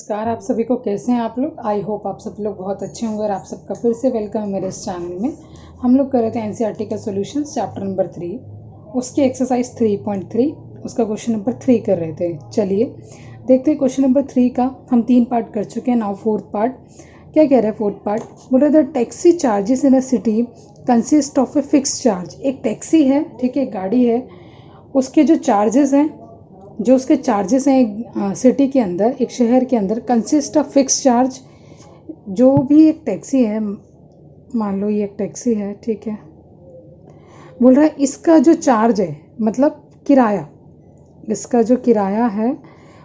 नमस्कार आप सभी को। कैसे हैं आप लोग? आई होप आप सब लोग बहुत अच्छे होंगे और आप सबका फिर से वेलकम है मेरे इस चैनल में। हम लोग कर रहे थे एनसीईआरटी का सॉल्यूशंस चैप्टर नंबर 3, उसकी एक्सरसाइज 3.3, उसका क्वेश्चन नंबर 3 कर रहे थे। चलिए देखते हैं क्वेश्चन नंबर 3 का। हम 3 पार्ट कर चुके हैं, नाउ 4th पार्ट। क्या कह रहा है 4th पार्ट? बोल रहे the taxi charges in a city consist of a fix charge. एक टैक्सी है, ठीक है, गाड़ी है, उसके जो चार्जेस हैं, जो उसके चार्जेस हैं एक सिटी के अंदर, एक शहर के अंदर, कंसिस्ट ऑफ फिक्स चार्ज। जो भी एक टैक्सी है, मान लो ये एक टैक्सी है, ठीक है, बोल रहा है इसका जो चार्ज है, मतलब किराया, इसका जो किराया है,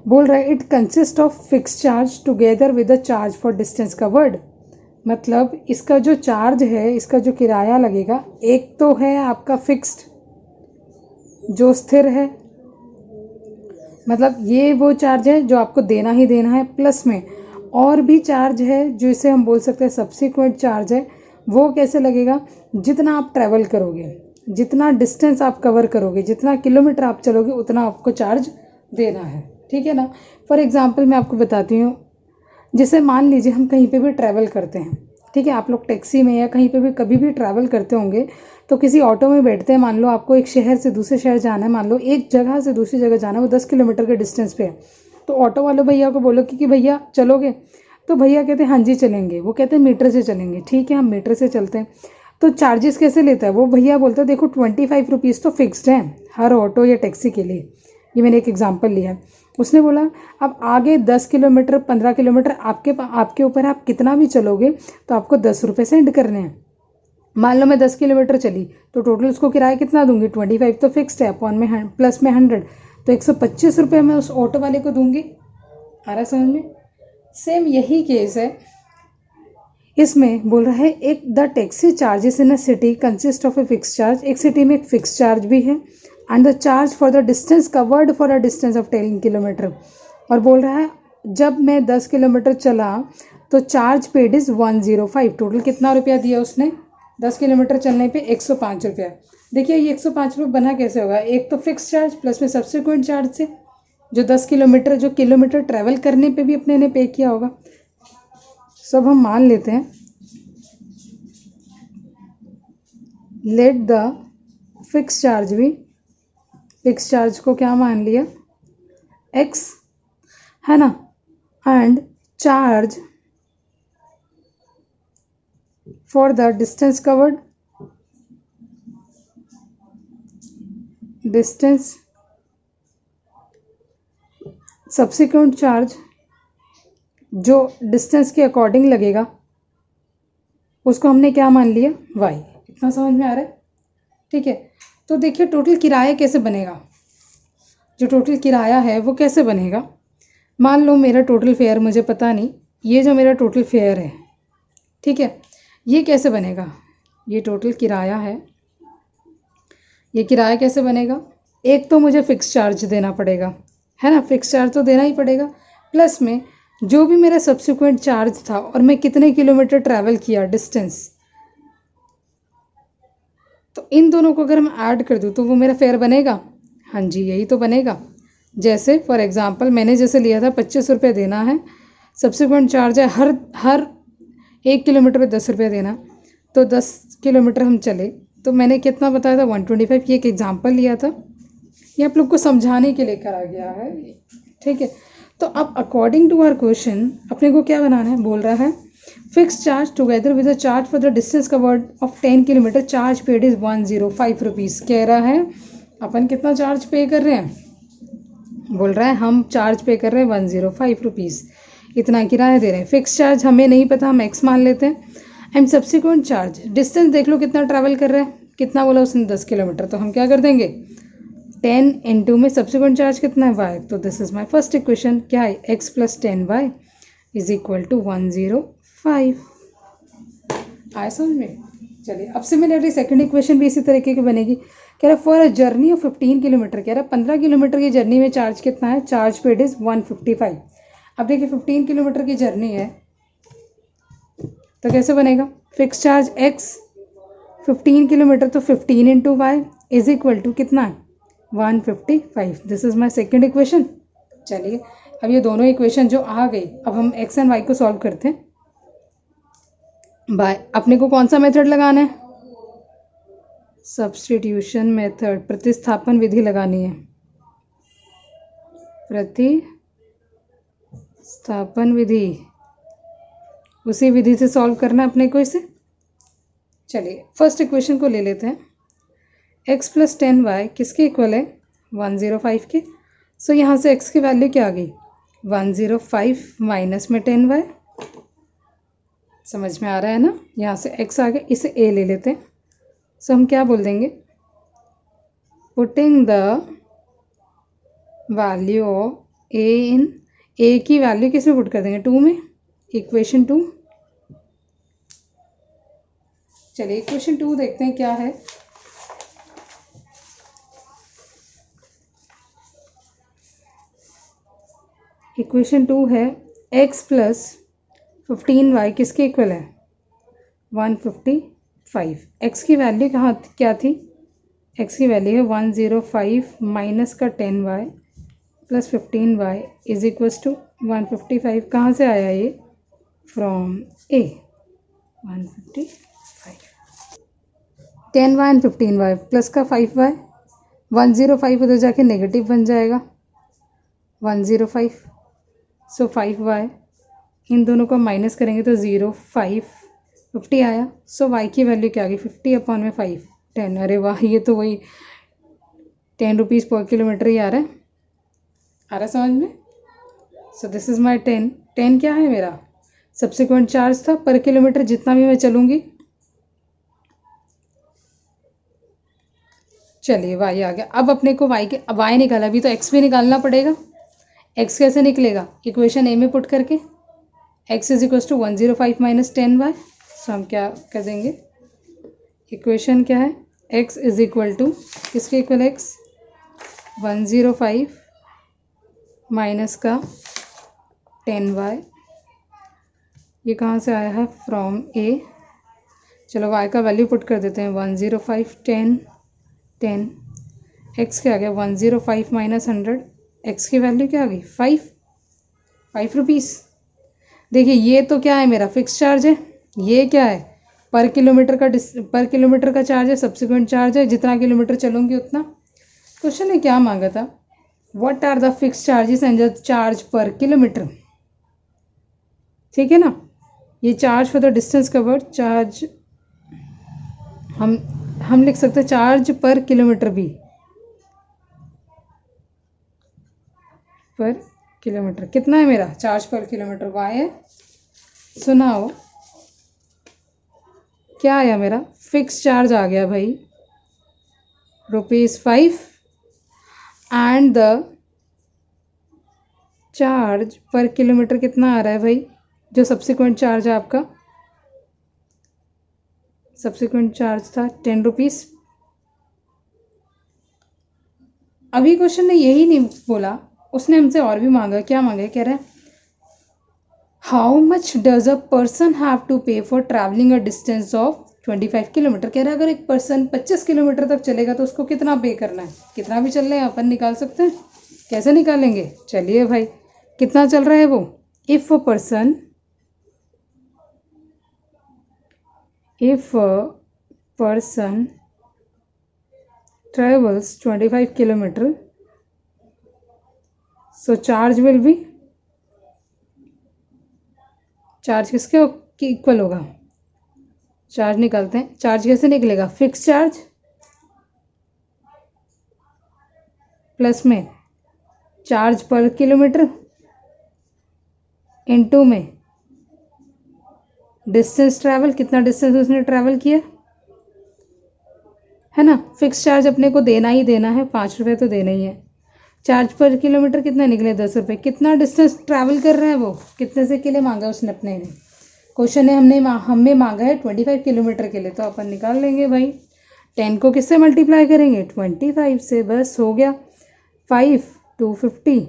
बोल रहा है it consist of fix charge together with the charge for distance covered. मतलब इसका जो चार्ज है, इसका जो किराया लगेगा, एक तो है आपका फिक्स्ड जो स्थिर है, मतलब ये वो चार्ज है जो आपको देना ही देना है, प्लस में और भी चार्ज है जो इसे हम बोल सकते हैं सब्सिक्वेंट चार्ज है। वो कैसे लगेगा? जितना आप ट्रैवल करोगे, जितना डिस्टेंस आप कवर करोगे, जितना किलोमीटर आप चलोगे, उतना आपको चार्ज देना है, ठीक है ना। फॉर एग्जांपल मैं आपको बताती हूँ, जैसे मान लीजिए हम कहीं पे भी ट्रैवल करते हैं, ठीक है, आप लोग टैक्सी में या कहीं पे भी कभी भी ट्रैवल करते होंगे, तो किसी ऑटो में बैठते हैं, मान लो आपको एक शहर से दूसरे शहर जाना है, मान लो एक जगह से दूसरी जगह जाना है, वो 10 किलोमीटर के डिस्टेंस पे है। तो ऑटो वाले भैया को बोलो कि भैया चलोगे? तो भैया कहते हैं हाँ जी चलेंगे। वो कहते हैं मीटर से चलेंगे, ठीक है, हम मीटर से चलते हैं। तो चार्जेस कैसे लेता है वो भैया? बोलता है देखो 25 रुपीज़ तो फिक्स्ड है हर ऑटो या टैक्सी के लिए। ये मैंने एक एग्जाम्पल लिया है। उसने बोला अब आगे 10 किलोमीटर 15 किलोमीटर आपके ऊपर, आप कितना भी चलोगे तो आपको 10 रुपये सेंड करने हैं। मान लो मैं 10 किलोमीटर चली तो टोटल उसको किराया कितना दूंगी? 25 तो फिक्स्ड है, अपॉन में प्लस में 100, तो 125 रुपये मैं उस ऑटो वाले को दूंगी। आ रहा समझ में? सेम यही केस है इसमें। बोल रहा है एक the taxi charges in a city consist of a fix charge. एक सिटी में एक फिक्स चार्ज भी है, and the charge for the distance covered for a distance of 10 kilometre. और बोल रहा है जब मैं 10 किलोमीटर चला तो चार्ज पेड इज़ 105। टोटल कितना रुपया दिया उसने? 10 किलोमीटर चलने पे 105 रुपया। देखिए ये 105 रुपये बना कैसे होगा? एक तो फिक्स चार्ज प्लस में सब्सिक्वेंट चार्ज से, जो 10 किलोमीटर जो किलोमीटर ट्रैवल करने पे भी अपने ने पे किया होगा। सब हम मान लेते हैं, लेट द फिक्स चार्ज भी, फिक्स चार्ज को क्या मान लिया? एक्स, है ना, and charge for the distance covered, distance subsequent charge जो डिस्टेंस के अकॉर्डिंग लगेगा, उसको हमने क्या मान लिया? वाई। इतना समझ में आ रहा है? ठीक है। तो देखिए टोटल किराया कैसे बनेगा। जो टोटल किराया है वो कैसे बनेगा? मान लो मेरा टोटल फेयर मुझे पता नहीं, ये जो मेरा टोटल फेयर है, ठीक है, ये कैसे बनेगा? ये टोटल किराया है, ये किराया कैसे बनेगा? एक तो मुझे फिक्स चार्ज देना पड़ेगा, है ना, फिक्स चार्ज तो देना ही पड़ेगा, प्लस में जो भी मेरा सब्सिक्वेंट चार्ज था और मैं कितने किलोमीटर ट्रैवल किया डिस्टेंस, तो इन दोनों को अगर मैं ऐड कर दूँ तो वो मेरा फेयर बनेगा। हाँ जी यही तो बनेगा। जैसे फॉर एग्जांपल मैंने जैसे लिया था 25 रुपये देना है, सब्सिक्वेंट चार्ज है हर 1 किलोमीटर पे 10 रुपये देना, तो 10 किलोमीटर हम चले तो मैंने कितना बताया था? 125। ये एक एग्जाम्पल लिया था, ये आप लोग को समझाने के लिए करा गया है, ठीक है। तो अब अकॉर्डिंग टू आवर क्वेश्चन अपने को क्या बनाना है? बोल रहा है fix charge together with the charge for the distance covered of 10 kilometre, charge paid is 105 rupees. कह रहा है अपन कितना चार्ज पे कर रहे हैं? बोल रहा है हम चार्ज पे कर रहे हैं 105 रुपीज़, इतना किराया दे रहे हैं। फिक्स चार्ज हमें नहीं पता, हम एक्स मान लेते हैं, एंड सब्सिक्वेंट चार्ज डिस्टेंस देख लो कितना ट्रैवल कर रहे हैं, कितना बोला उसने? 10 किलोमीटर। तो हम क्या कर देंगे? 10 इंटू में सब्सिक्वेंट चार्ज कितना है? वाई। तो this is my first equation. क्या है? X plus 10y is equal to 105। आया समझ में? चलिए अब सिमिलरली सेकंड इक्वेशन भी इसी तरीके की बनेगी। कह रहा for a journey of 15 kilometre, कह रहा 15 किलोमीटर की जर्नी में चार्ज कितना है? Charge paid is 155। अब देखिए 15 किलोमीटर की जर्नी है तो कैसे बनेगा? फिक्स चार्ज x, 15 किलोमीटर तो 15 into y is equal to कितना है? 155। This is my second equation. चलिए अब ये दोनों इक्वेशन जो आ गई, अब हम एक्स एंड वाई को सॉल्व करते हैं बाय, अपने को कौन सा मेथड लगाना है, सब्स्टिट्यूशन मेथड, प्रतिस्थापन विधि लगानी है, प्रतिस्थापन विधि, उसी विधि से सॉल्व करना है अपने को इसे। चलिए फर्स्ट इक्वेशन को ले लेते हैं, x प्लस 10y किसके इक्वल है, 105 के। सो यहाँ से x की वैल्यू क्या आ गई, 105 माइनस में 10y, समझ में आ रहा है ना, यहाँ से x आ गया, इसे a ले लेते हैं। सो हम क्या बोल देंगे, putting the value of a in, a की वैल्यू किस में पुट कर देंगे, 2 में, इक्वेशन 2। चलिए इक्वेशन 2 देखते हैं क्या है। इक्वेशन 2 है x प्लस 15y किसके इक्वल है, 155। x की वैल्यू कहाँ क्या थी, x की वैल्यू है 105 माइनस का 10y plus 15y is equals to 155। कहाँ से आया ये, from a, 155। 10y and 15y plus का 5y, 105 उधर जाके नेगेटिव बन जाएगा, 105। सो 5y, इन दोनों को माइनस करेंगे तो 0, 5, 50 आया। सो y की वैल्यू क्या आ गई, 50 अपॉन में 5, 10। अरे वाह, ये तो वही 10 रुपीज़ पर किलोमीटर ही आ रहा है, समझ में। सो दिस इज़ माई 10, 10 क्या है मेरा, सब्सिक्वेंट चार्ज था पर किलोमीटर जितना भी मैं चलूँगी। चलिए y आ गया। अब अपने को y निकाला, अभी तो x भी निकालना पड़ेगा। x कैसे निकलेगा, इक्वेशन a में पुट करके, x is equal to 105 minus 10y। So हम क्या कर देंगे, इक्वेशन क्या है, x इज इक्वल टू किसके इक्वल, x 105 माइनस का 10y, ये कहाँ से आया है, फ्रॉम a। चलो y का वैल्यू पुट कर देते हैं, 105 10 10, x क्या आ गया, 105 माइनस 100, x की वैल्यू क्या आ गई, 5 रुपीज़। देखिए ये तो क्या है, मेरा फिक्स चार्ज है, ये क्या है, पर किलोमीटर का चार्ज है, सब्सिक्वेंट चार्ज है, जितना किलोमीटर चलूँगी उतना। क्वेश्चन ने क्या मांगा था, what are the fix charges and the charge per kilometre, ठीक है ना। ये charge for the distance covered, charge हम लिख सकते हैं चार्ज पर किलोमीटर भी, पर किलोमीटर कितना है मेरा, चार्ज पर किलोमीटर y है। सुनाओ क्या आया, मेरा फिक्स चार्ज आ गया भाई, ₹5, and the charge per kilometre कितना आ रहा है भाई, जो सब्सिक्वेंट चार्ज है आपका, सब्सिक्वेंट चार्ज था 10 रुपीज़। अभी क्वेश्चन ने यही नहीं बोला, उसने हमसे और भी मांगा, क्या मांगा, कह रहा है how much does a person have to pay for travelling a distance of 25 kilometre. कह रहा है अगर एक पर्सन 25 किलोमीटर तक चलेगा तो उसको कितना पे करना है, कितना भी चल रहे हैं अपन निकाल सकते हैं, कैसे निकालेंगे। चलिए भाई, कितना चल रहा है वो, if a person travels 25 kilometer, so charge will be, charge किसके इक्वल होगा, चार्ज निकालते हैं, चार्ज कैसे निकलेगा, फिक्स चार्ज प्लस में चार्ज पर किलोमीटर इनटू में डिस्टेंस ट्रैवल, कितना डिस्टेंस उसने ट्रैवल किया है ना। फिक्स चार्ज अपने को देना ही देना है, 5 रुपये तो देना ही है। चार्ज पर किलोमीटर कितना निकले, 10 रुपये। कितना डिस्टेंस ट्रैवल कर रहा है वो, कितने से के लिए मांगा उसने अपने ने, क्वेश्चन है हमने मांगा है 25 किलोमीटर के लिए, तो अपन निकाल लेंगे भाई। 10 को किससे मल्टीप्लाई करेंगे, 25 से, बस हो गया। 5 250,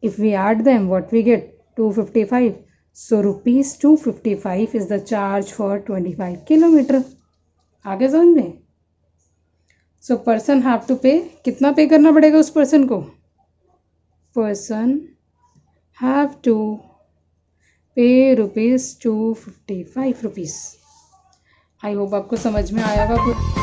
if we add them what we get, 255। So ₹255 is the charge for 25 kilometre. आगे समझ में। सो पर्सन हैव टू पे, कितना पे करना पड़ेगा उस पर्सन को, पर्सन हैव टू पे ₹255। आई होप आपको समझ में आया होगा।